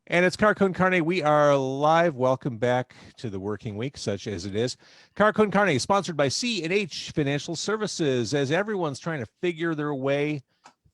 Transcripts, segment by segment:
And it's Car Con Carne. We are live. Welcome back to the working week, such as it is. Car Con Carne, sponsored by C&H Financial Services. As everyone's trying to figure their way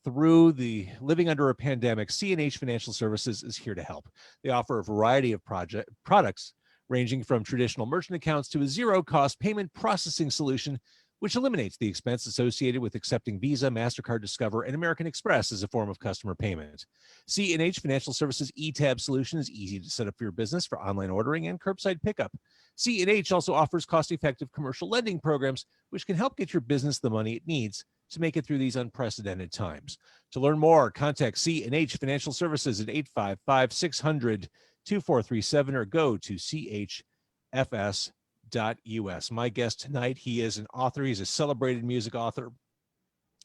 through the living under a pandemic, C&H Financial Services is here to help. They offer a variety of products ranging from traditional merchant accounts to a zero-cost payment processing solution, which eliminates the expense associated with accepting Visa, MasterCard, Discover, and American Express as a form of customer payment. C&H Financial Services eTab solution is easy to set up for your business for online ordering and curbside pickup. C&H also offers cost-effective commercial lending programs, which can help get your business the money it needs to make it through these unprecedented times. To learn more, contact C&H Financial Services at 855-600-2437 or go to chfs.us. My guest tonight, he is an author. He's a celebrated music author.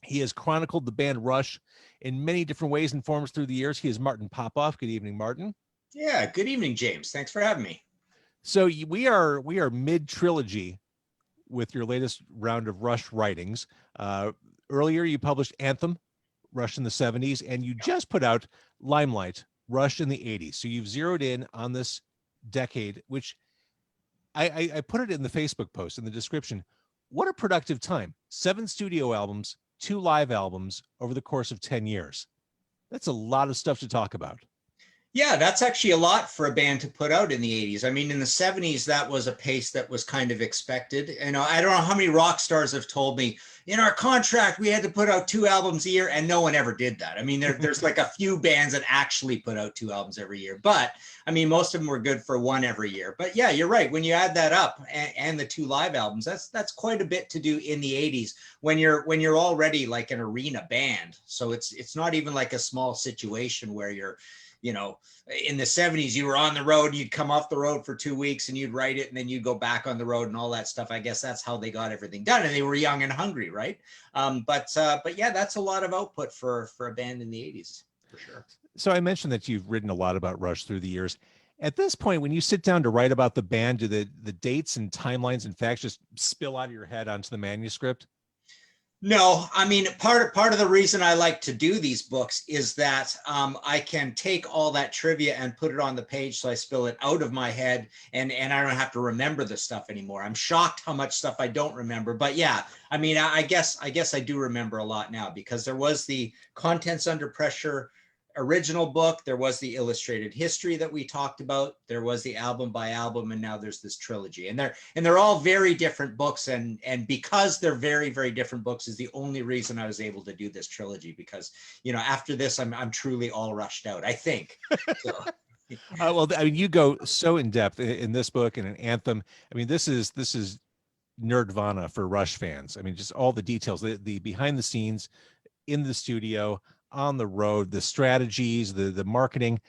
He has chronicled the band Rush in many different ways and forms through the years. He is Martin Popoff. Good evening, Martin. Yeah, good evening, James. Thanks for having me. So we are mid-trilogy with your latest round of Rush writings. Earlier, you published Anthem, Rush in the 70s, and you just put out Limelight, Rush in the 80s. So you've zeroed in on this decade, which I put it in the Facebook post in the description. What a productive time. 7 studio albums, 2 live albums over the course of 10 years. That's a lot of stuff to talk about. Yeah, that's actually a lot for a band to put out in the 80s. I mean, in the 70s, that was a pace that was kind of expected. And I don't know how many rock stars have told me, in our contract, we had to put out 2 albums a year, and no one ever did that. I mean, there's like a few bands that actually put out 2 albums every year. But, I mean, most of them were good for 1 every year. But yeah, you're right. When you add that up and the 2 live albums, that's quite a bit to do in the 80s when you're already like an arena band. So it's not even like a small situation where you're, you know, in the 70s, you were on the road, you'd come off the road for 2 weeks and you'd write it and then you'd go back on the road and all that stuff. I guess that's how they got everything done. And they were young and hungry, right? But yeah, that's a lot of output for a band in the 80s, for sure. So I mentioned that you've written a lot about Rush through the years. At this point, when you sit down to write about the band, do the dates and timelines and facts just spill out of your head onto the manuscript? No, I mean, part of the reason I like to do these books is that I can take all that trivia and put it on the page, so I spill it out of my head, and I don't have to remember the stuff anymore. I'm shocked how much stuff I don't remember, but yeah, I mean, I guess I do remember a lot now, because there was the Contents Under Pressure original book, there was the illustrated history that we talked about, there was the album by album, and now there's this trilogy, and they're all very different books, and because they're very, very different books is the only reason I was able to do this trilogy, because, you know, after this I'm truly all rushed out, I think. So. Well, I mean, you go so in depth in this book and in Anthem. I mean, this is nerdvana for Rush fans. I mean, just all the details, the behind the scenes, in the studio, on the road, the strategies, the marketing.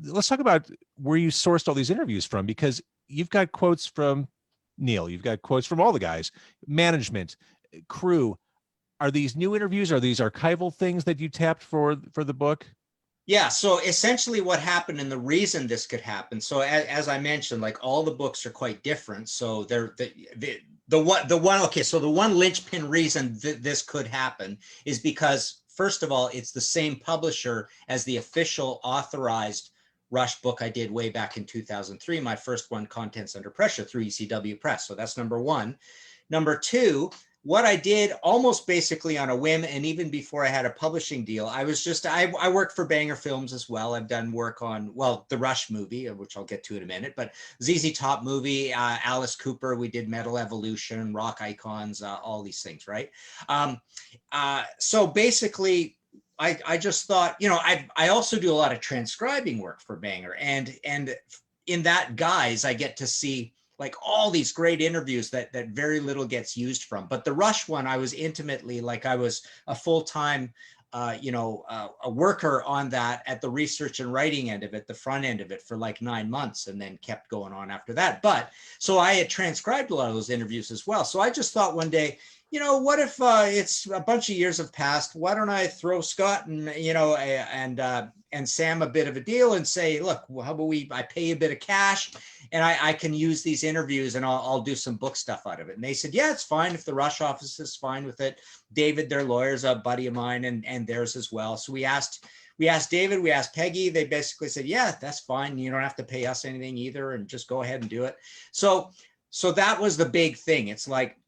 Let's talk about where you sourced all these interviews from, because you've got quotes from Neil, you've got quotes from all the guys, management, crew. Are these new interviews? Are these archival things that you tapped for the book? Yeah, so essentially what happened, and the reason this could happen, so as I mentioned, like, all the books are quite different. So they're the one linchpin reason that this could happen is because, first of all, it's the same publisher as the official authorized Rush book I did way back in 2003, my first one, Contents Under Pressure, through ECW Press. So that's number one. Number two, what I did almost basically on a whim, and even before I had a publishing deal, I worked for Banger Films as well. I've done work on, well, the Rush movie, which I'll get to in a minute, but ZZ Top movie, Alice Cooper, we did Metal Evolution, Rock Icons, all these things, right? So basically, I just thought, you know, I also do a lot of transcribing work for Banger, and in that guise, I get to see like all these great interviews that very little gets used from. But the Rush one, I was intimately, like, I was a full-time, a worker on that at the research and writing end of it, the front end of it, for like 9 months, and then kept going on after that. But so I had transcribed a lot of those interviews as well. So I just thought one day, you know, what if it's a bunch of years have passed? Why don't I throw Scott and, you know, and Sam a bit of a deal and say, look, how about I pay you a bit of cash, and I can use these interviews, and I'll do some book stuff out of it. And they said, yeah, it's fine if the Rush office is fine with it. David, their lawyer's a buddy of mine, and theirs as well. So we asked we asked David, we asked Peggy. They basically said, yeah, that's fine. You don't have to pay us anything either, and just go ahead and do it. So that was the big thing. It's like,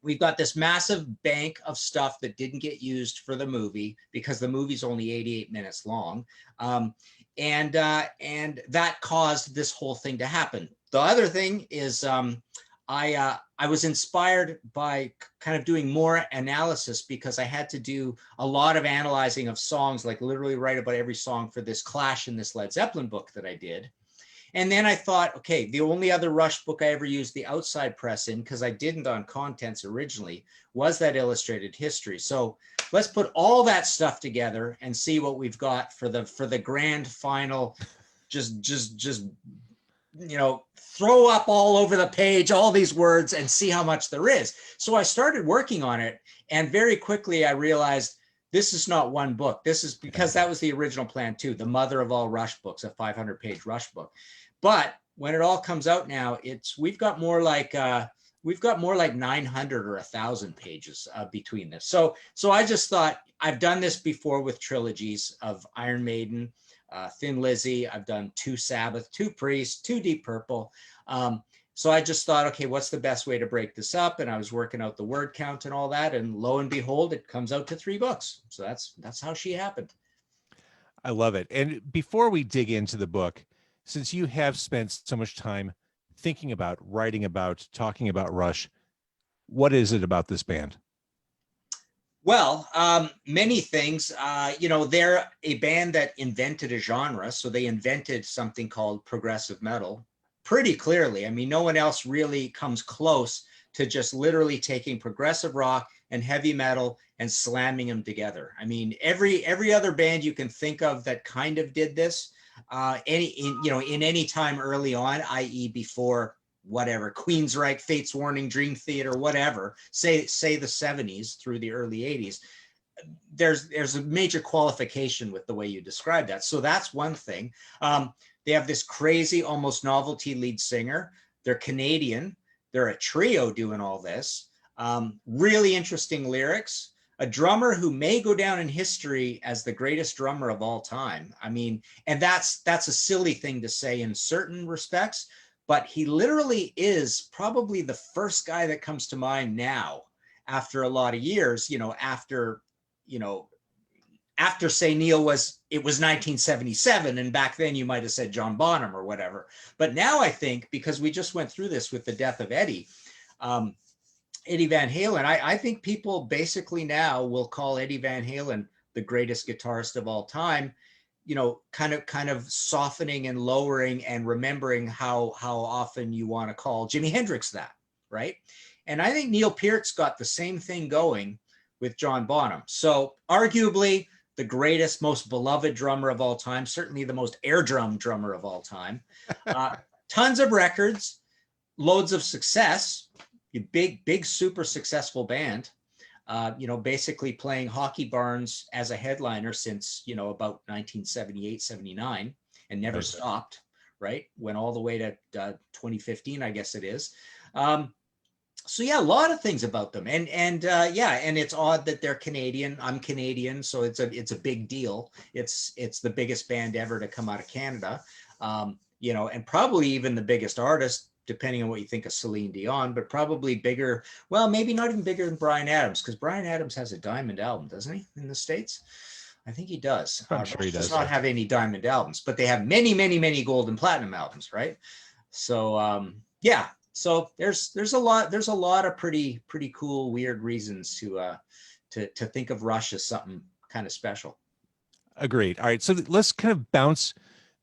we've got this massive bank of stuff that didn't get used for the movie because the movie's only 88 minutes long. And that caused this whole thing to happen. The other thing is, I was inspired by kind of doing more analysis because I had to do a lot of analyzing of songs, like literally write about every song for this Clash and this Led Zeppelin book that I did. And then I thought, okay, the only other Rush book I ever used the outside press in, because I didn't on Contents originally, was that Illustrated History. So let's put all that stuff together and see what we've got for the grand final. Just throw up all over the page all these words and see how much there is. So I started working on it, and very quickly I realized this is not one book. This is because that was the original plan too, the mother of all Rush books, a 500-page Rush book. But when it all comes out now, we've got more like 900 or 1,000 pages between this. So I just thought, I've done this before with trilogies of Iron Maiden, Thin Lizzy. I've done 2 Sabbath, 2 Priest, 2 Deep Purple. So I just thought, okay, what's the best way to break this up? And I was working out the word count and all that, and lo and behold, it comes out to 3 books. So that's how she happened. I love it. And before we dig into the book, since you have spent so much time thinking about, writing about, talking about Rush, what is it about this band? Well, many things. They're a band that invented a genre. So they invented something called progressive metal pretty clearly. I mean, no one else really comes close to just literally taking progressive rock and heavy metal and slamming them together. I mean, every other band you can think of that kind of did this, in any time early on, i.e. before whatever, Queensryche, Fates Warning, Dream Theater, whatever, say the 70s through the early 80s, there's a major qualification with the way you describe that. So that's one thing. They have this crazy, almost novelty lead singer. They're Canadian. They're a trio doing all this. Really interesting lyrics. A drummer who may go down in history as the greatest drummer of all time. I mean, and that's a silly thing to say in certain respects, but he literally is probably the first guy that comes to mind now after a lot of years, after say Neil it was 1977, and back then you might have said John Bonham or whatever. But now I think, because we just went through this with the death of Eddie Van Halen, I think people basically now will call Eddie Van Halen the greatest guitarist of all time, kind of softening and lowering and remembering how often you want to call Jimi Hendrix that, right? And I think Neil Peart's got the same thing going with John Bonham. So arguably the greatest, most beloved drummer of all time, certainly the most air drum drummer of all time. Tons of records, loads of success, big, super successful band, basically playing Hockey Barns as a headliner since, about 1978, 79, and never stopped, right? Went all the way to 2015, I guess it is. So yeah, a lot of things about them, and it's odd that they're Canadian. I'm Canadian, so it's a big deal. It's the biggest band ever to come out of Canada, and probably even the biggest artist, depending on what you think of Celine Dion, but probably bigger. Well, maybe not even bigger than Bryan Adams, because Bryan Adams has a diamond album, doesn't he, in the States? I think he does. I'm sure he does not have any diamond albums, but they have many, many, many gold and platinum albums, right? So yeah. So there's a lot of pretty cool, weird reasons to think of Rush as something kind of special. Agreed. All right, so let's kind of bounce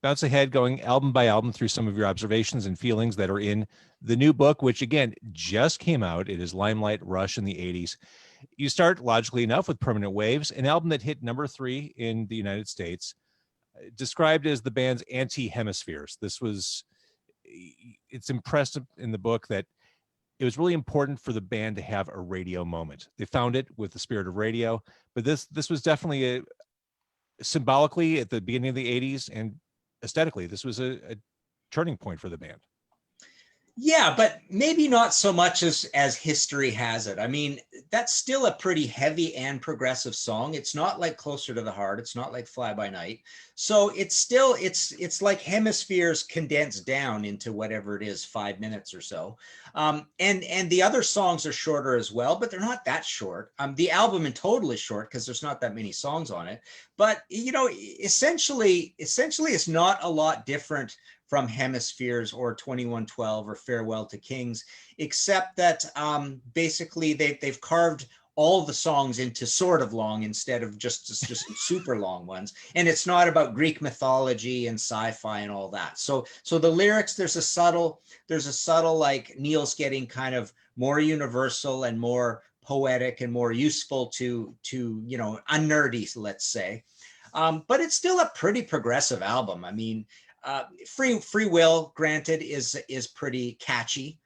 ahead, going album by album through some of your observations and feelings that are in the new book, which again just came out. It is Limelight, Rush in the 80s. You start, logically enough, with Permanent Waves, an album that hit number 3 in the United States, described as the band's anti-Hemispheres. It's impressive in the book that it was really important for the band to have a radio moment. They found it with the spirit of radio, but this was definitely symbolically at the beginning of the 80s, and aesthetically, this was a turning point for the band. Yeah, but maybe not so much as history has it. I mean, that's still a pretty heavy and progressive song. It's not like Closer to the Heart. It's not like Fly By Night. So it's still it's like Hemispheres condensed down into whatever it is, 5 minutes or so. And the other songs are shorter as well, but they're not that short. The album in total is short because there's not that many songs on it. But you know, essentially, it's not a lot different from Hemispheres or 2112 or Farewell to Kings, except that basically they've carved all the songs into sort of long instead of just super long ones. And it's not about Greek mythology and sci-fi and all that. So the lyrics, there's a subtle like Neil's getting kind of more universal and more poetic and more useful to you know, unnerdy, let's say. But it's still a pretty progressive album. I mean, Free Will, granted, is pretty catchy,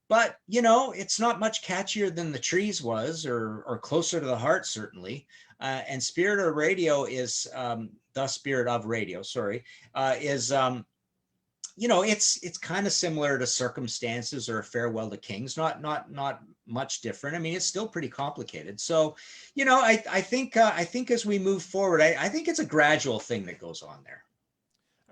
but you know, it's not much catchier than The Trees was, or Closer to the Heart, certainly. And Spirit of Radio is The Spirit of Radio, sorry, is you know, it's kind of similar to Circumstances or Farewell to Kings, not much different. I mean, it's still pretty complicated. So, you know, I think as we move forward, I think it's a gradual thing that goes on there.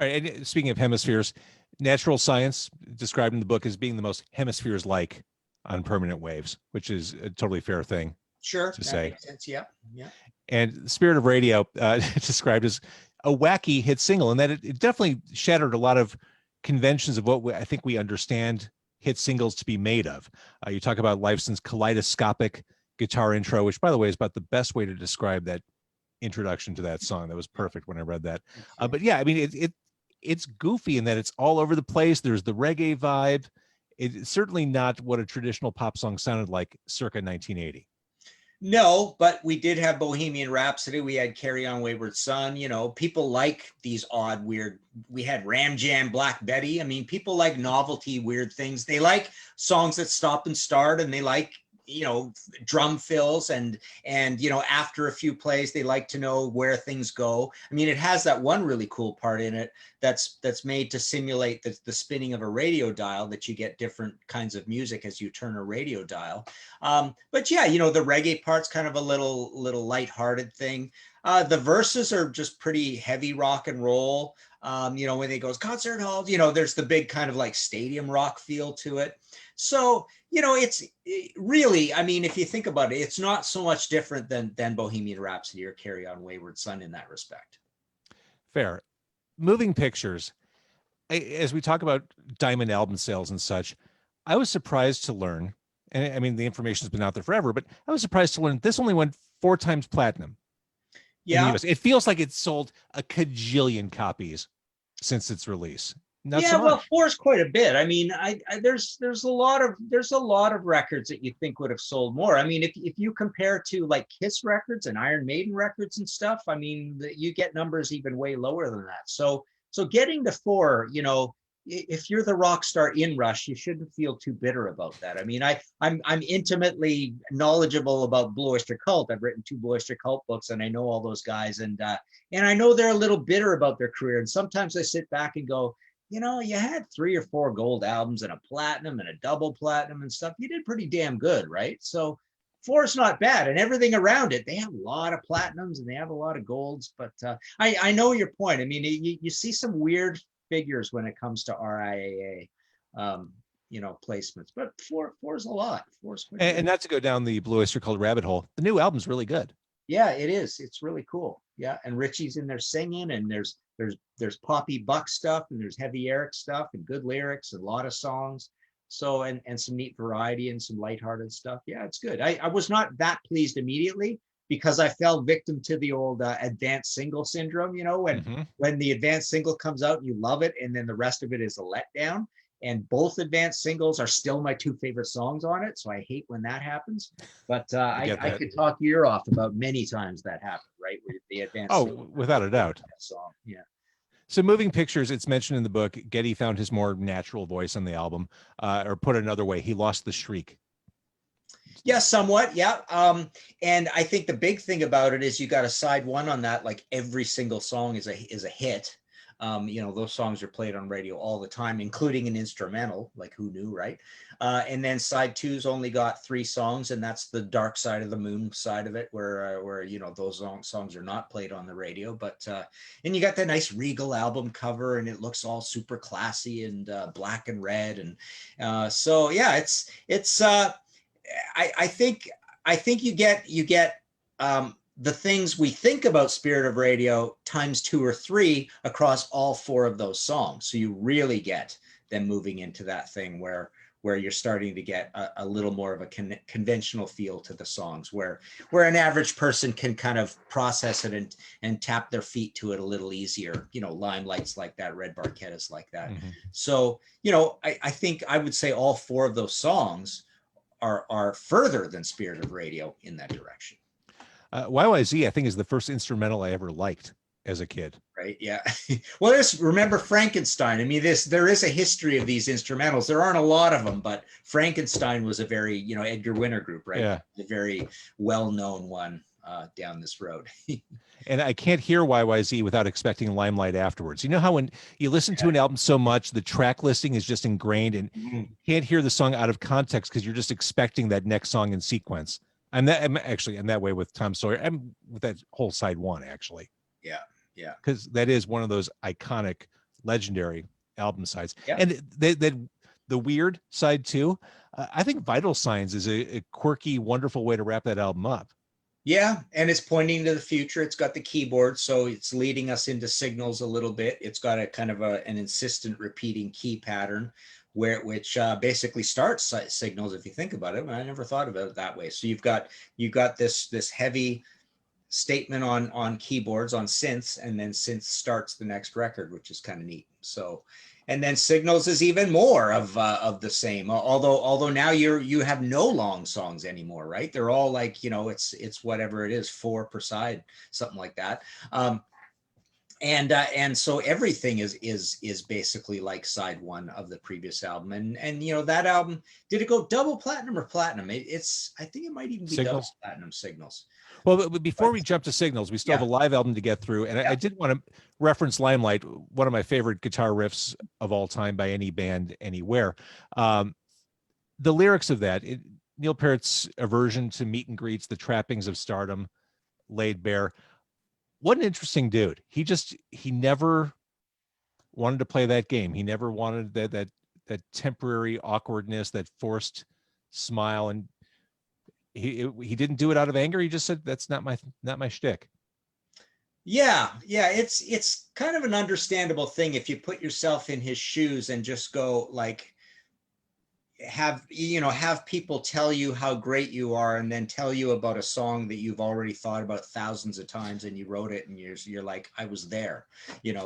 All right, and speaking of hemispheres, natural science described in the book as being the most hemispheres-like on permanent waves, which is a totally fair thing Sure, to that say. makes sense. Yeah, yeah. And Spirit of Radio described as a wacky hit single, and that it definitely shattered a lot of conventions of what I think we understand hit singles to be made of. You talk about Lifeson's kaleidoscopic guitar intro, which, by the way, is about the best way to describe that introduction to that song. That was perfect when I read that. But yeah, I mean, it's goofy in that it's all over the place. There's the reggae vibe. It's certainly not what a traditional pop song sounded like circa 1980. No, but we did have Bohemian Rhapsody. We had Carry On Wayward Son. You know, people like these odd, weird. We had Ram Jam, Black Betty. I mean, people like novelty, weird things. They like songs that stop and start, and they like, you know, drum fills, and you know, after a few plays they like to know where things go. I mean, it has that one really cool part in it that's made to simulate the spinning of a radio dial, that you get different kinds of music as you turn a radio dial. But yeah, you know, the reggae part's kind of a little lighthearted thing. The verses are just pretty heavy rock and roll. You know, when they goes concert hall, you know, there's the big kind of like stadium rock feel to it. So, you know, it's really, I mean, if you think about it, it's not so much different than Bohemian Rhapsody or Carry On Wayward Son in that respect. Fair. Moving Pictures, as we talk about diamond album sales and such, I was surprised to learn, and I mean, the information's been out there forever, but I was surprised to learn this only went 4 times platinum in the Yeah. US. It feels like it's sold a cajillion copies since its release. Not Yeah, so well, much. 4's quite a bit. I mean, there's a lot of records that you think would have sold more. I mean, if you compare to like Kiss records and Iron Maiden records and stuff, I mean, you get numbers even way lower than that. So getting to 4, you know, if you're the rock star in Rush, you shouldn't feel too bitter about that. I mean, I'm intimately knowledgeable about Blue Oyster Cult. I've written 2 Blue Oyster Cult books, and I know all those guys, and I know they're a little bitter about their career. And sometimes I sit back and go, you know, you had 3 or 4 gold albums and a platinum and a double platinum and stuff. You did pretty damn good, right? So 4 is not bad, and everything around it. They have a lot of platinums and they have a lot of golds. But I know your point. I mean, you see some weird figures when it comes to RIAA, you know, placements. But 4 is a lot. 4 is quite And not to go down the Blue Oyster Cult rabbit hole, the new album's really good. Yeah, it is. It's really cool. Yeah, and Richie's in there singing, and there's Poppy Buck stuff, and there's Heavy Eric stuff, and good lyrics, and a lot of songs. So and some neat variety and some lighthearted stuff. Yeah, it's good. I was not that pleased immediately because I fell victim to the old advanced single syndrome. You know, when the advanced single comes out and you love it, and then the rest of it is a letdown. And both advanced singles are still my 2 favorite songs on it. So I hate when that happens. But I could talk your ear off about many times that happened, right? With the advanced Oh, without a doubt. Song. Yeah. So Moving Pictures, it's mentioned in the book, Geddy found his more natural voice on the album, or put another way, he lost the shriek. Yeah, somewhat. Yeah. And I think the big thing about it is you got a side one on that, like every single song is a hit. Those songs are played on radio all the time, including an instrumental, like who knew, right? And then side two's only got 3 songs, and that's the Dark Side of the Moon side of it, where those songs are not played on the radio. But and you got that nice Regal album cover, and it looks all super classy and black and red, and so yeah, it's I think you get the things we think about Spirit of Radio times 2 or 3 across all 4 of those songs. So you really get them moving into that thing where you're starting to get a little more of a conventional feel to the songs, where an average person can kind of process it and tap their feet to it a little easier. Limelight's like that, Red Barchetta's like that. Mm-hmm. So, I think I would say all 4 of those songs are further than Spirit of Radio in that direction. YYZ, I think, is the first instrumental I ever liked as a kid. Right. Yeah. Well, remember Frankenstein. I mean, there is a history of these instrumentals. There aren't a lot of them, but Frankenstein was a very, Edgar Winter group, right? Yeah. A very well-known one down this road. And I can't hear YYZ without expecting Limelight afterwards. You know how when you listen to an album so much, the track listing is just ingrained, and you can't hear the song out of context because you're just expecting that next song in sequence. I'm that way with Tom Sawyer. I'm with that whole side 1, actually. Yeah. Yeah. Because that is one of those iconic, legendary album sides. Yeah. And the weird side 2, I think Vital Signs is a quirky, wonderful way to wrap that album up. Yeah, and it's pointing to the future. It's got the keyboard, so it's leading us into Signals a little bit. It's got a kind of an insistent repeating key pattern, which basically starts Signals, if you think about it. I never thought about it that way. So you've got this heavy statement on keyboards, on synths, and then synth starts the next record, which is kind of neat. So, and then Signals is even more of the same. Although now you have no long songs anymore, right? They're all like, it's whatever it is, 4 per side, something like that. And so everything is basically like side 1 of the previous album, and that album, did it go double platinum or platinum? I think it might even be double platinum. Signals. Well, but before we jump to Signals, we still have a live album to get through, and I did want to reference Limelight, one of my favorite guitar riffs of all time by any band anywhere. The lyrics of that, Neil Peart's aversion to meet and greets, the trappings of stardom laid bare. What an interesting dude. He never wanted to play that game. He never wanted that temporary awkwardness, that forced smile, and he didn't do it out of anger. He just said, that's not my shtick. Yeah. It's kind of an understandable thing if you put yourself in his shoes and just go like, have people tell you how great you are, and then tell you about a song that you've already thought about thousands of times, and you wrote it, and you're like, I was there,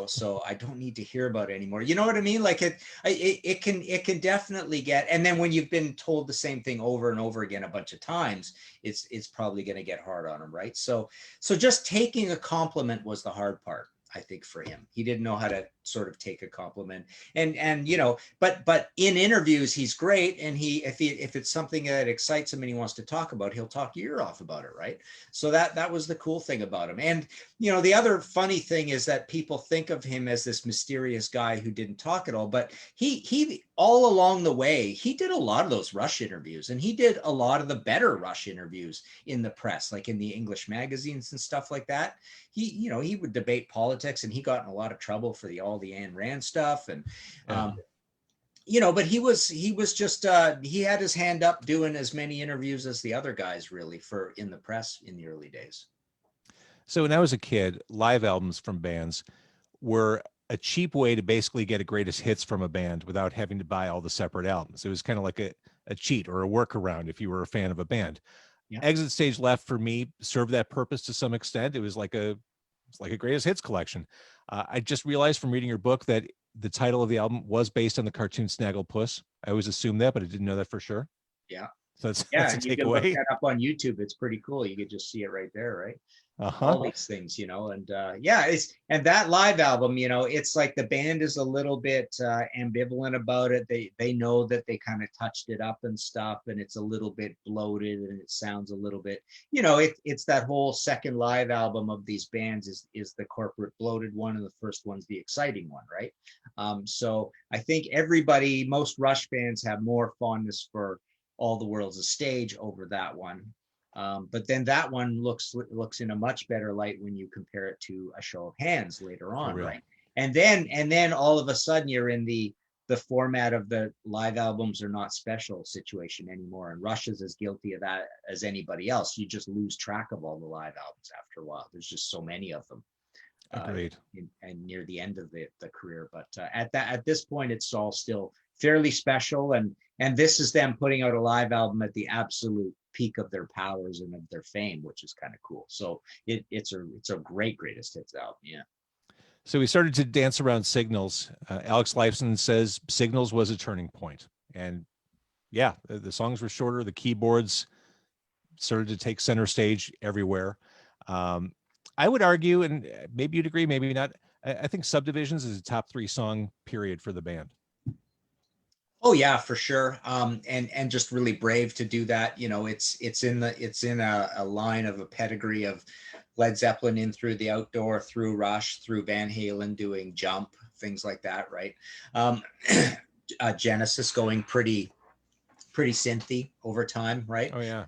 so I don't need to hear about it anymore. You know what I mean? Like it can definitely get, and then when you've been told the same thing over and over again a bunch of times, it's probably going to get hard on him, right? So just taking a compliment was the hard part, I think, for him. He didn't know how to sort of take a compliment, and but in interviews he's great, and if it's something that excites him and he wants to talk about, he'll talk your ear off about it, right? So that was the cool thing about him. And the other funny thing is that people think of him as this mysterious guy who didn't talk at all, but he all along the way, he did a lot of those Rush interviews, and he did a lot of the better Rush interviews in the press, like in the English magazines and stuff like that. He would debate politics, and he got in a lot of trouble for all the Ayn Rand stuff, and but he was just he had his hand up doing as many interviews as the other guys, really, in the press in the early days. So when I was a kid, live albums from bands were a cheap way to basically get a greatest hits from a band without having to buy all the separate albums. It was kind of like a cheat or a workaround if you were a fan of a band. Yeah. Exit Stage Left, for me, served that purpose to some extent. It was like a greatest hits collection. I just realized from reading your book that the title of the album was based on the cartoon Snagglepuss. I always assumed that, but I didn't know that for sure. Yeah. So that's a you can look takeaway. that up on YouTube. It's pretty cool. You could just see it right there, right? all these things, and and that live album, it's like the band is a little bit ambivalent about it. They know that they kind of touched it up and stuff, and it's a little bit bloated and it sounds a little bit, it's that whole second live album of these bands is the corporate bloated one, and the first one's the exciting one, right? So I think most Rush fans have more fondness for All the World's a Stage over that one. But then that one looks in a much better light when you compare it to A Show of Hands later on, right? And then all of a sudden you're in the format of the live albums are not special situation anymore. And Rush is as guilty of that as anybody else. You just lose track of all the live albums after a while. There's just so many of them. Agreed. And near the end of the career, but at this point, it's all still fairly special. And this is them putting out a live album at the absolute peak of their powers and of their fame, which is kind of cool. So it's a greatest hits album. Yeah. So we started to dance around Signals. Alex Lifeson says Signals was a turning point, and yeah, the songs were shorter. The keyboards started to take center stage everywhere. I would argue, and maybe you'd agree, maybe not, I think Subdivisions is a top 3 song period for the band. Oh yeah, for sure. And just really brave to do that. It's in a line of a pedigree of Led Zeppelin in through the Outdoor, through Rush, through Van Halen doing Jump, things like that, right? Genesis going pretty synthy over time, right? Oh yeah.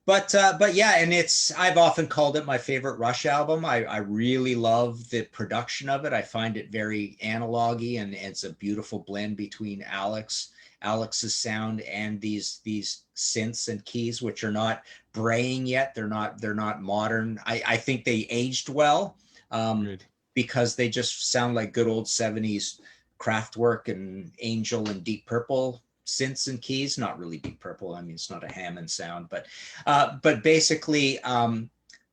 But yeah, and I've often called it my favorite Rush album. I really love the production of it. I find it very analog-y, and it's a beautiful blend between Alex's sound and these synths and keys, which are not braying yet. They're not modern. I think they aged well, because they just sound like good old 70s Kraftwerk and Angel and Deep Purple synths and keys. Not really Deep Purple. I mean, it's not a Hammond sound, but basically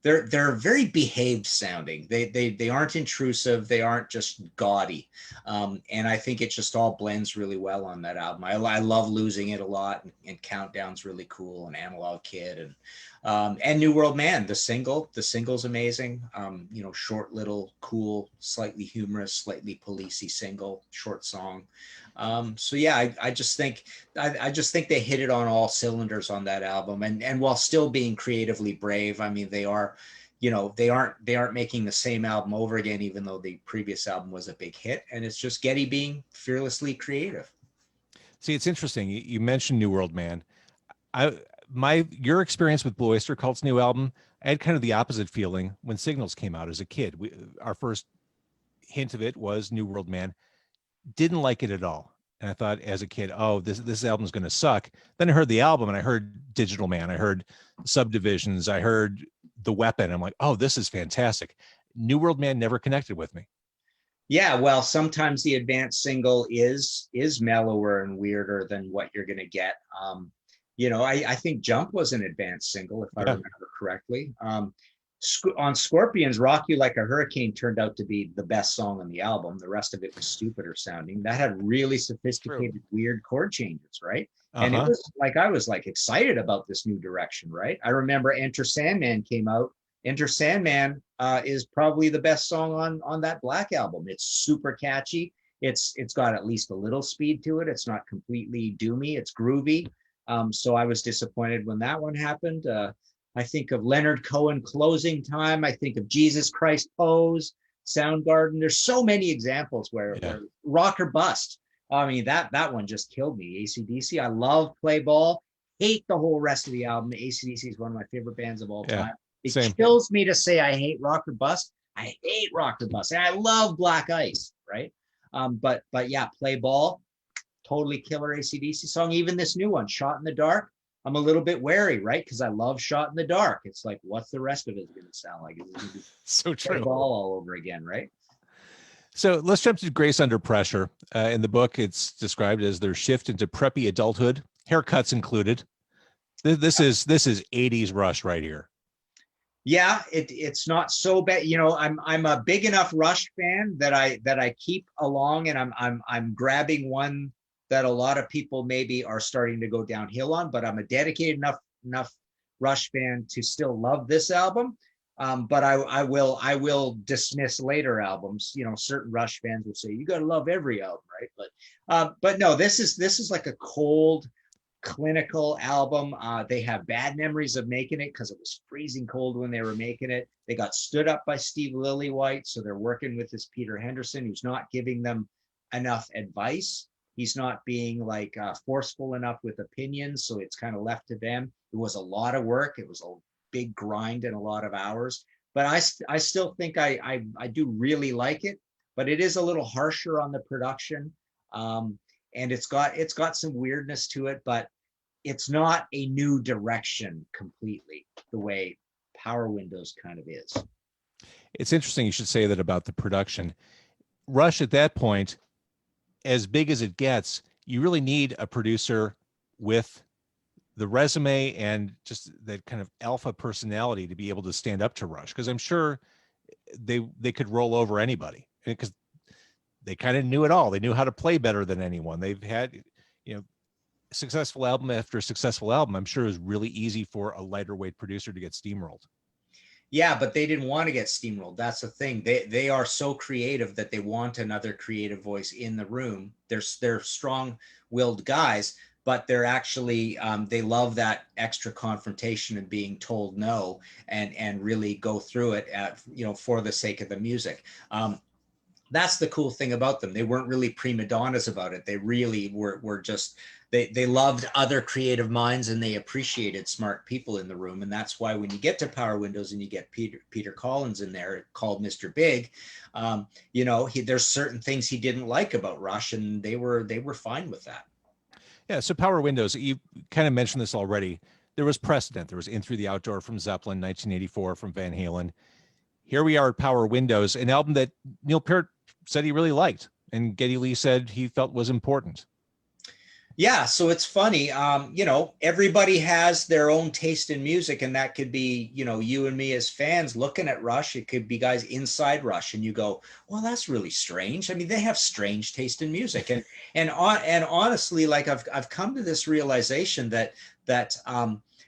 they're very behaved sounding. They aren't intrusive. They aren't just gaudy. And I think it just all blends really well on that album. I love Losing It a lot, and Countdown's really cool, and Analog Kid, and New World Man, the single's amazing. Short, little, cool, slightly humorous, slightly policey single, short song. So yeah, I just think they hit it on all cylinders on that album, and while still being creatively brave. I mean, they aren't making the same album over again, even though the previous album was a big hit, and it's just Geddy being fearlessly creative. See, it's interesting. You mentioned New World Man. Your experience with Blue Oyster Cult's new album, I had kind of the opposite feeling when Signals came out as a kid. Our first hint of it was New World Man. Didn't like it at all. And I thought as a kid, oh, this album's going to suck. Then I heard the album, and I heard Digital Man. I heard Subdivisions. I heard The Weapon. I'm like, oh, this is fantastic. New World Man never connected with me. Yeah, well, sometimes the advanced single is mellower and weirder than what you're going to get. I think Jump was an advanced single, if I remember correctly. On Scorpions, Rock You Like a Hurricane turned out to be the best song on the album. The rest of it was stupider sounding. That had really sophisticated, weird chord changes, right? And it was like, I was like excited about this new direction, right? I remember Enter Sandman came out. Enter Sandman is probably the best song on that Black album. It's super catchy. It's got at least a little speed to it. It's not completely doomy. It's groovy. So I was disappointed when that one happened. I think of Leonard Cohen, Closing Time. I think of Jesus Christ Pose, Soundgarden. There's so many examples where Rock or Bust. I mean, that one just killed me. AC/DC. I love Play Ball. Hate the whole rest of the album. AC/DC is one of my favorite bands of all time. It kills me to say I hate Rock or Bust. I hate Rock or Bust. And I love Black Ice, right? But yeah, Play Ball, totally killer AC/DC song. Even this new one, Shot in the Dark. I'm a little bit wary, right? Because I love Shot in the Dark. It's like, what's the rest of it going to sound like? It's so true. All over again, right? So let's jump to Grace Under Pressure. In the book, it's described as their shift into preppy adulthood, haircuts included. This is 80s Rush right here. Yeah, it's not so bad. I'm a big enough Rush fan that I keep along, and I'm grabbing one that a lot of people maybe are starting to go downhill on, but I'm a dedicated enough Rush fan to still love this album. But I will dismiss later albums. Certain Rush fans will say you got to love every album, right? But no, this is like a cold, clinical album. They have bad memories of making it because it was freezing cold when they were making it. They got stood up by Steve Lillywhite, so they're working with this Peter Henderson, who's not giving them enough advice. He's not being like forceful enough with opinions, so it's kind of left to them. It was a lot of work. It was a big grind and a lot of hours. But I still think I do really like it, but it is a little harsher on the production, and it's got some weirdness to it, but it's not a new direction completely the way Power Windows kind of is. It's interesting you should say that about the production. Rush at that point, as big as it gets, you really need a producer with the resume and just that kind of alpha personality to be able to stand up to Rush, because I'm sure they could roll over anybody, because they kind of knew it all. They knew how to play better than anyone. They've had, successful album after successful album. I'm sure it was really easy for a lighter weight producer to get steamrolled. Yeah, but they didn't want to get steamrolled. That's the thing. They are so creative that they want another creative voice in the room. They're strong-willed guys, but they're actually they love that extra confrontation and being told no, and really go through it for the sake of the music. That's the cool thing about them. They weren't really prima donnas about it. They really were just they loved other creative minds, and they appreciated smart people in the room. And that's why when you get to Power Windows and you get Peter Collins in there called Mr. Big, there's certain things he didn't like about Rush, and they were fine with that. Yeah. So Power Windows, you kind of mentioned this already. There was precedent. There was In Through the Outdoor from Zeppelin, 1984 from Van Halen. Here we are at Power Windows, an album that Neil Peart said he really liked, and Geddy Lee said he felt was important. Yeah, so it's funny. Everybody has their own taste in music, and that could be, you and me as fans looking at Rush. It could be guys inside Rush, and you go, "Well, that's really strange." I mean, they have strange taste in music, and honestly, like I've come to this realization that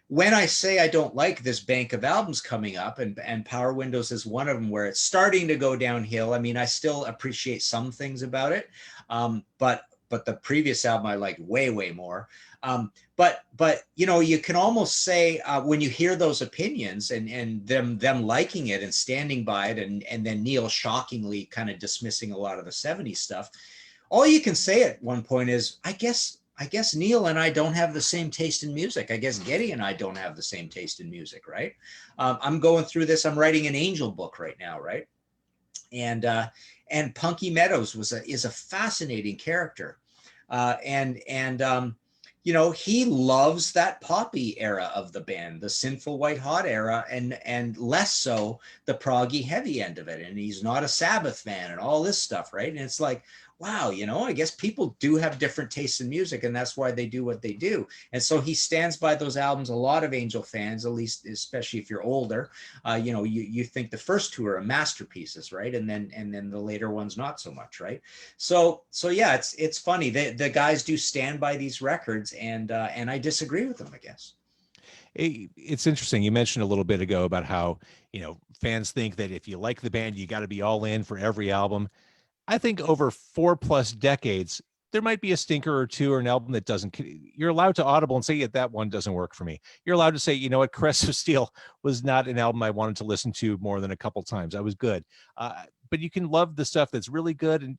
when I say I don't like this bank of albums coming up, and Power Windows is one of them where it's starting to go downhill. I mean, I still appreciate some things about it, but the previous album I liked way more. But you can almost say when you hear those opinions and them liking it and standing by it, and then Neil shockingly kind of dismissing a lot of the 70s stuff, all you can say at one point is, I guess Neil and I don't have the same taste in music. I guess Geddy and I don't have the same taste in music, right? I'm going through this. I'm writing an Angel book right now, right? And Punky Meadows is a fascinating character, he loves that poppy era of the band, the Sinful White Hot era, and less so the proggy heavy end of it. And he's not a Sabbath fan and all this stuff, right? And it's like, wow, I guess people do have different tastes in music, and that's why they do what they do. And so he stands by those albums. A lot of Angel fans, at least, especially if you're older, you think the first two are masterpieces, right? And then the later ones not so much, right? So yeah, it's funny. The guys do stand by these records, and I disagree with them, I guess. It's interesting. You mentioned a little bit ago about how, fans think that if you like the band, you got to be all in for every album. I think over 4+ decades, there might be a stinker or two or an album that doesn't. You're allowed to audible and say, yeah, that one doesn't work for me. You're allowed to say, you know what, Caress of Steel was not an album I wanted to listen to more than a couple times. I was good. But you can love the stuff that's really good and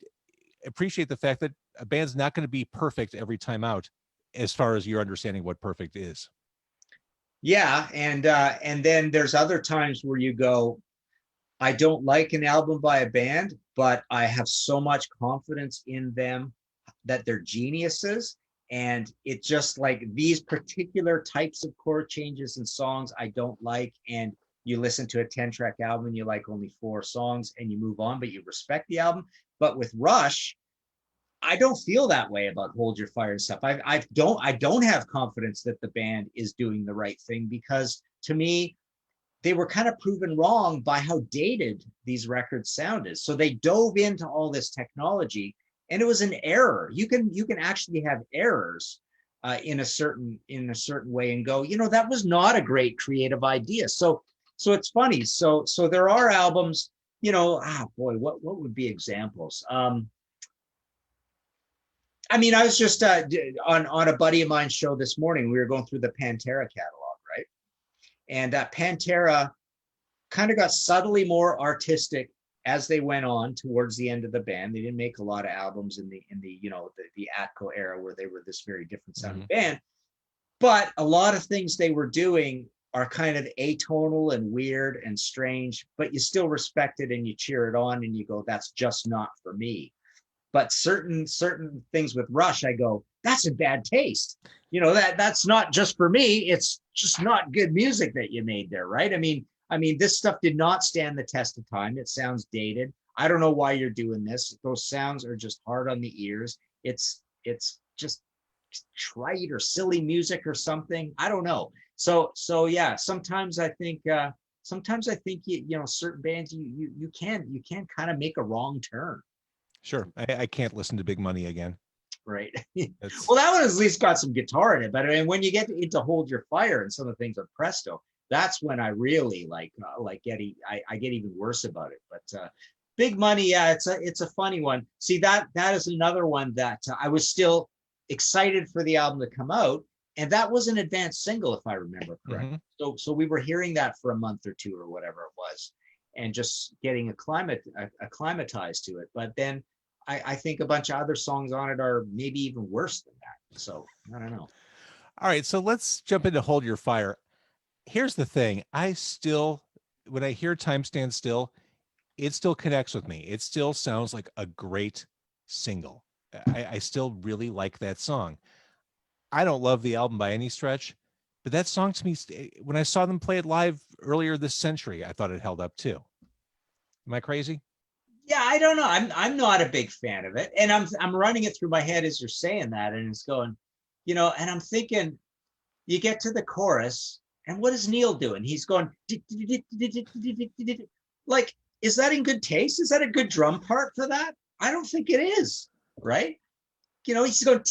appreciate the fact that a band's not going to be perfect every time out, as far as your understanding what perfect is. Yeah, and then there's other times where you go, I don't like an album by a band, but I have so much confidence in them that they're geniuses. And it's just like these particular types of chord changes and songs I don't like. And you listen to a 10-track album and you like only 4 songs and you move on, but you respect the album. But with Rush, I don't feel that way about Hold Your Fire and stuff. I don't have confidence that the band is doing the right thing, because to me, they were kind of proven wrong by how dated these records sounded. So they dove into all this technology, and it was an error. You can actually have errors in a certain way and go, that was not a great creative idea. So So it's funny. So there are albums, boy, what would be examples? I mean, I was just on a buddy of mine's show this morning. We were going through the Pantera catalog, right? And Pantera kind of got subtly more artistic as they went on towards the end of the band. They didn't make a lot of albums in the the Atco era where they were this very different sounding band, but a lot of things they were doing are kind of atonal and weird and strange, but you still respect it and you cheer it on and you go, that's just not for me. But certain things with Rush, I go, that's in bad taste. That's not just for me. It's just not good music that you made there, right? I mean, this stuff did not stand the test of time. It sounds dated. I don't know why you're doing this. Those sounds are just hard on the ears. It's just trite or silly music or something. I don't know. So yeah, sometimes I think certain bands you can kind of make a wrong turn. Sure. I can't listen to Big Money again. Right. Well, that one at least got some guitar in it. But I mean, when you get into Hold Your Fire and some of the things on Presto, that's when I really I get even worse about it. But Big Money, yeah, it's a funny one. See, that is another one that I was still excited for the album to come out, and that was an advanced single, if I remember correctly. So we were hearing that for a month or two or whatever it was, and just getting acclimatized to it. But then I think a bunch of other songs on it are maybe even worse than that. So I don't know. All right, so let's jump into Hold Your Fire. Here's the thing. When I hear Time Stands Still, it still connects with me. It still sounds like a great single. I still really like that song. I don't love the album by any stretch, but that song to me, when I saw them play it live earlier this century, I thought it held up too. Am I crazy? Yeah, I don't know. I'm not a big fan of it, and I'm running it through my head as you're saying that, and it's going, and I'm thinking, you get to the chorus, and what is Neil doing? He's going, like, is that in good taste? Is that a good drum part for that? I don't think it is, right? He's going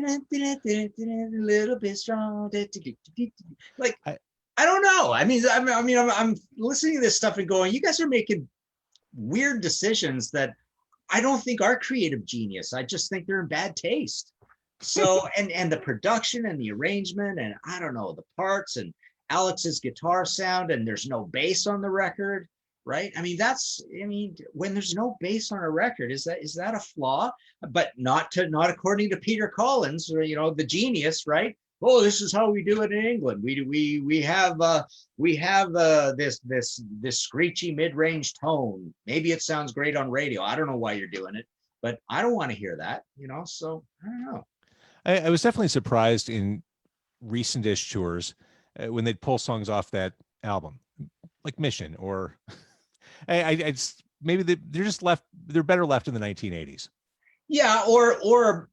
a little bit strong. Like, I don't know. I mean, I'm listening to this stuff and going, you guys are making weird decisions that I don't think are creative genius. I just think they're in bad taste. So, and the production and the arrangement and I don't know, the parts and Alex's guitar sound, and there's no bass on the record, right? I mean, when there's no bass on a record, is that a flaw? But not according to Peter Collins, or the genius, right? Oh, this is how we do it in England. We have this screechy mid-range tone. Maybe it sounds great on radio. I don't know why you're doing it, but I don't want to hear that, so I don't know. I was definitely surprised in recent-ish tours when they'd pull songs off that album, like Mission, or I just, maybe they're just left. They're better left in the 1980s. Yeah, or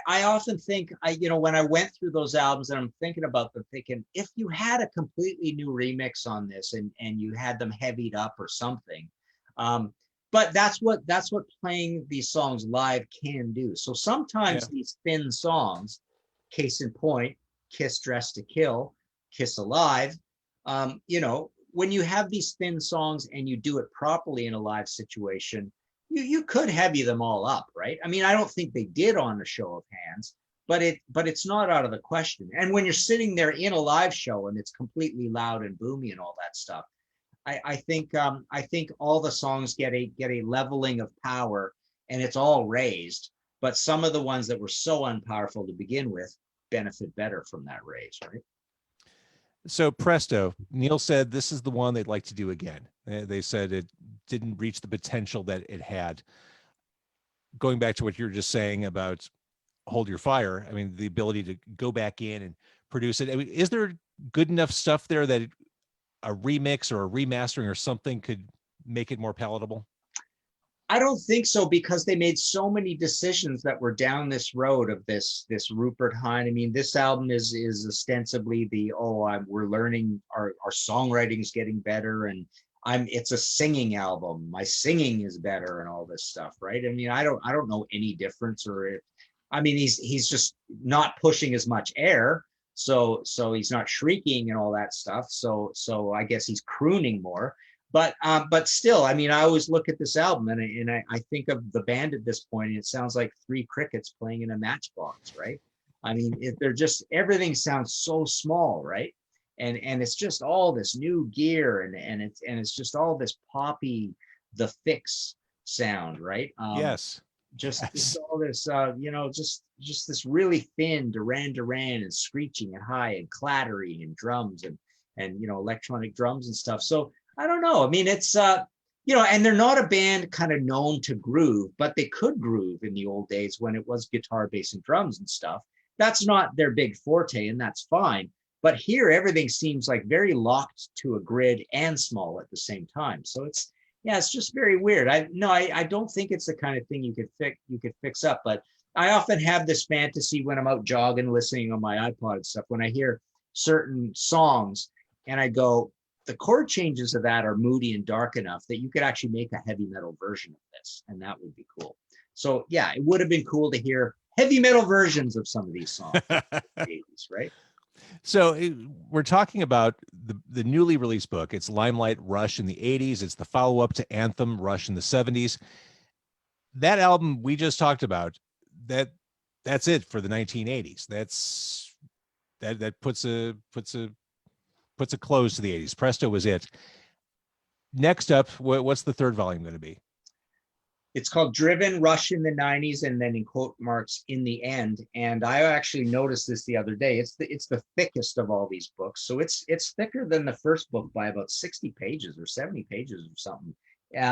I often think when I went through those albums and I'm thinking about them, thinking if you had a completely new remix on this and you had them heavied up or something, but that's what playing these songs live can do. So sometimes these thin songs, case in point, Kiss Dressed to Kill, Kiss Alive, when you have these thin songs and you do it properly in a live situation, you could heavy them all up, right? I mean, I don't think they did on a show of hands, but it's not out of the question. And when you're sitting there in a live show and it's completely loud and boomy and all that stuff, I think all the songs get a leveling of power and it's all raised. But some of the ones that were so unpowerful to begin with benefit better from that raise, right? So Presto, Neil said this is the one they'd like to do again. They said it didn't reach the potential that it had. Going back to what you were just saying about Hold Your Fire, I mean, the ability to go back in and produce it. I mean, is there good enough stuff there that a remix or a remastering or something could make it more palatable? I don't think so, because they made so many decisions that were down this road of this Rupert Hine. I mean, this album is ostensibly we're learning, our songwriting's getting better, and it's a singing album. My singing is better and all this stuff, right? I mean, I don't know any difference, he's just not pushing as much air. So he's not shrieking and all that stuff. So I guess he's crooning more. But still, I mean, I always look at this album and I think of the band at this point, and it sounds like three crickets playing in a matchbox, right? I mean, they're just, everything sounds so small, right? And it's just all this new gear and it's just all this poppy, the fix sound, right? Yes. Just Yes. all this, just this really thin Duran and screeching and high and clattering and drums and electronic drums and stuff. So I don't know. I mean, it's and they're not a band kind of known to groove, but they could groove in the old days when it was guitar, bass, and drums and stuff. That's not their big forte, and that's fine. But here, everything seems like very locked to a grid and small at the same time. So it's just very weird. I don't think it's the kind of thing you could fix up. But I often have this fantasy when I'm out jogging, listening on my iPod and stuff, when I hear certain songs and I go, the chord changes of that are moody and dark enough that you could actually make a heavy metal version of this, and that would be cool. So yeah, it would have been cool to hear heavy metal versions of some of these songs in the 80s, right? So we're talking about the newly released book. It's Limelight, Rush in the 80s. It's the follow-up to Anthem, Rush in the 70s. That album we just talked about, that's it for the 1980s. That puts a close to the 80s. Presto was it. Next up, what's the third volume going to be? It's called Driven, Rush in the 90s, and then in quote marks, in the end. And I actually noticed this the other day. It's the thickest of all these books. So it's thicker than the first book by about 60 pages or 70 pages or something.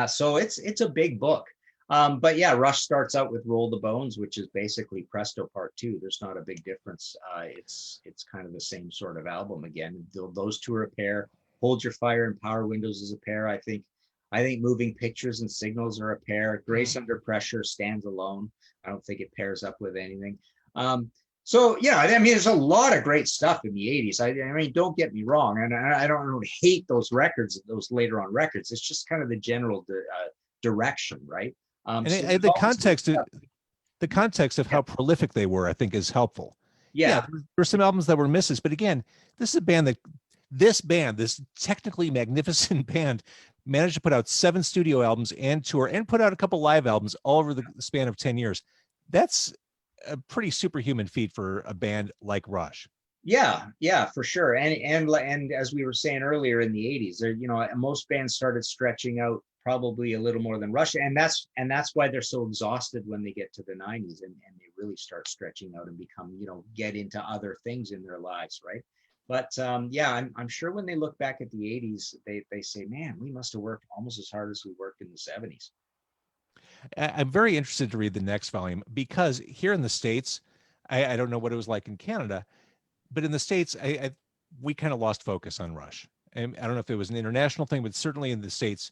So it's a big book. But yeah, Rush starts out with Roll the Bones, which is basically Presto Part 2. There's not a big difference. It's kind of the same sort of album again. Those two are a pair. Hold Your Fire and Power Windows is a pair. I think Moving Pictures and Signals are a pair. Grace Under Pressure stands alone. I don't think it pairs up with anything. So yeah, I mean, there's a lot of great stuff in the 80s. I mean, don't get me wrong, and I don't hate those records, those later on records. It's just kind of the general direction, right? And So the context of how prolific they were, I think, is helpful. yeah, There were some albums that were misses, but again, this is a band this technically magnificent band, managed to put out 7 studio albums and tour and put out a couple live albums all over the span of 10 years. That's a pretty superhuman feat for a band like Rush. Yeah, for sure. And as we were saying earlier, in the 80s, there, most bands started stretching out probably a little more than Rush, and that's why they're so exhausted when they get to the 90s and they really start stretching out and become, get into other things in their lives, right? But yeah, I'm sure when they look back at the 80s, they say, man, we must have worked almost as hard as we worked in the 70s. I'm very interested to read the next volume because here in the States, I don't know what it was like in Canada, but in the States, we kind of lost focus on Rush. And I don't know if it was an international thing, but certainly in the States,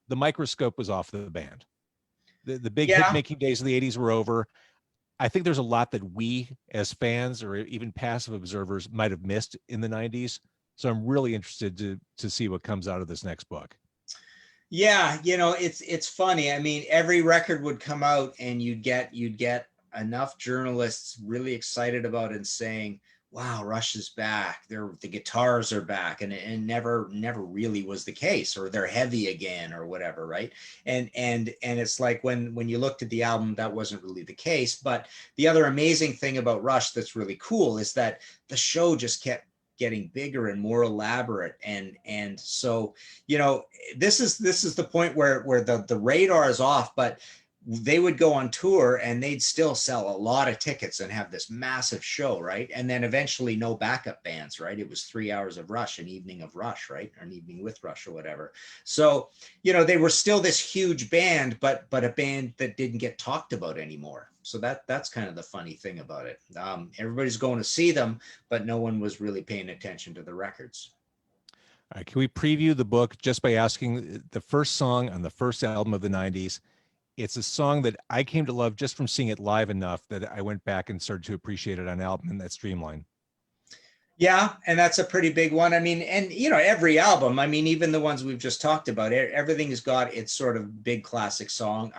the microscope was off the band. The big hit making days of the 80s were over. I think there's a lot that we as fans or even passive observers might have missed in the 90s. So I'm really interested to see what comes out of this next book. Yeah, it's funny. I mean, every record would come out and you'd get enough journalists really excited about it and saying, wow, Rush is back. The guitars are back, and never really was the case, or they're heavy again, or whatever, right? And it's like when you looked at the album, that wasn't really the case. But the other amazing thing about Rush that's really cool is that the show just kept getting bigger and more elaborate, and so this is the point where the radar is off, but they would go on tour and they'd still sell a lot of tickets and have this massive show, right? And then eventually no backup bands, right? It was 3 hours of Rush, an evening of Rush, right? Or an evening with Rush or whatever. So, they were still this huge band, but a band that didn't get talked about anymore. So that's kind of the funny thing about it. Everybody's going to see them, but no one was really paying attention to the records. All right, can we preview the book just by asking the first song on the first album of the 90s? It's a song that I came to love just from seeing it live enough that I went back and started to appreciate it on album, and that's Streamline. Yeah, and that's a pretty big one. I mean, and every album, I mean, even the ones we've just talked about, everything's got its sort of big classic song.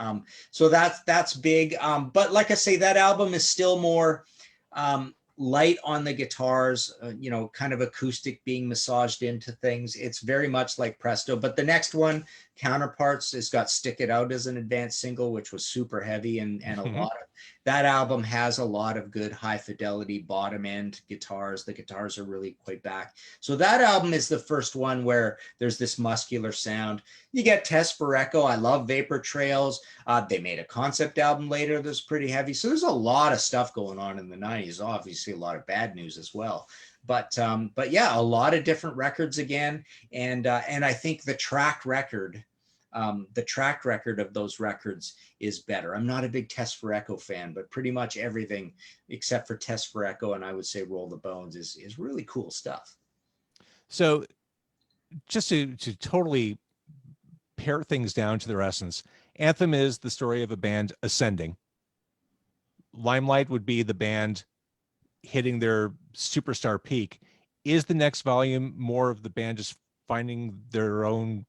So that's big. But like I say, that album is still more, light on the guitars, you know, kind of acoustic being massaged into things. It's very much like Presto. But the next one, Counterparts, has got Stick It Out as an advanced single, which was super heavy, and a lot of that album has a lot of good high fidelity bottom end guitars. The guitars are really quite back. So that album is the first one where there's this muscular sound. You get Test for Echo. I love Vapor Trails. They made a concept album later that's pretty heavy. So there's a lot of stuff going on in the 90s. Obviously, a lot of bad news as well. But yeah, a lot of different records again. And I think the track record of those records is better. I'm not a big Test for Echo fan, but pretty much everything except for Test for Echo, and I would say Roll the Bones, is really cool stuff. So just to totally pare things down to their essence, Anthem is the story of a band ascending. Limelight would be the band hitting their superstar peak. Is the next volume more of the band just finding their own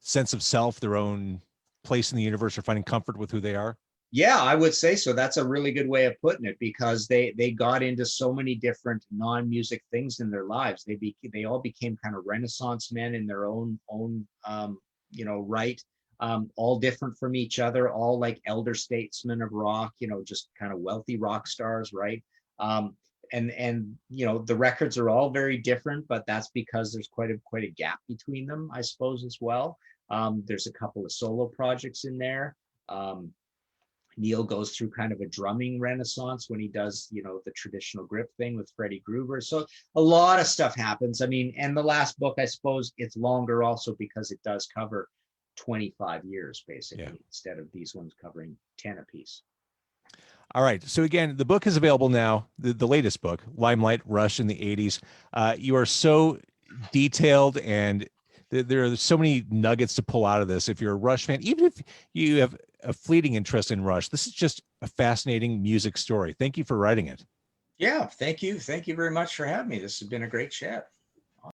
sense of self, their own place in the universe, or finding comfort with who they are? Yeah, I would say so. That's a really good way of putting it, because they got into so many different non-music things in their lives. They all became kind of Renaissance men in their own you know, right. All different from each other, all like elder statesmen of rock, you know, just kind of wealthy rock stars, right? And you know, the records are all very different, but that's because there's quite a gap between them, I suppose, as well. There's a couple of solo projects in there. Neil goes through kind of a drumming renaissance when he does, you know, the traditional grip thing with Freddie Gruber. So a lot of stuff happens. I mean, and the last book, I suppose it's longer also because it does cover 25 years, basically, instead of these ones covering 10 apiece. All right. So again, the book is available now, the latest book, Limelight, Rush in the 80s. You are so detailed, and there are so many nuggets to pull out of this. If you're a Rush fan, even if you have a fleeting interest in Rush, this is just a fascinating music story. Thank you for writing it. Yeah, thank you. Thank you very much for having me. This has been a great chat.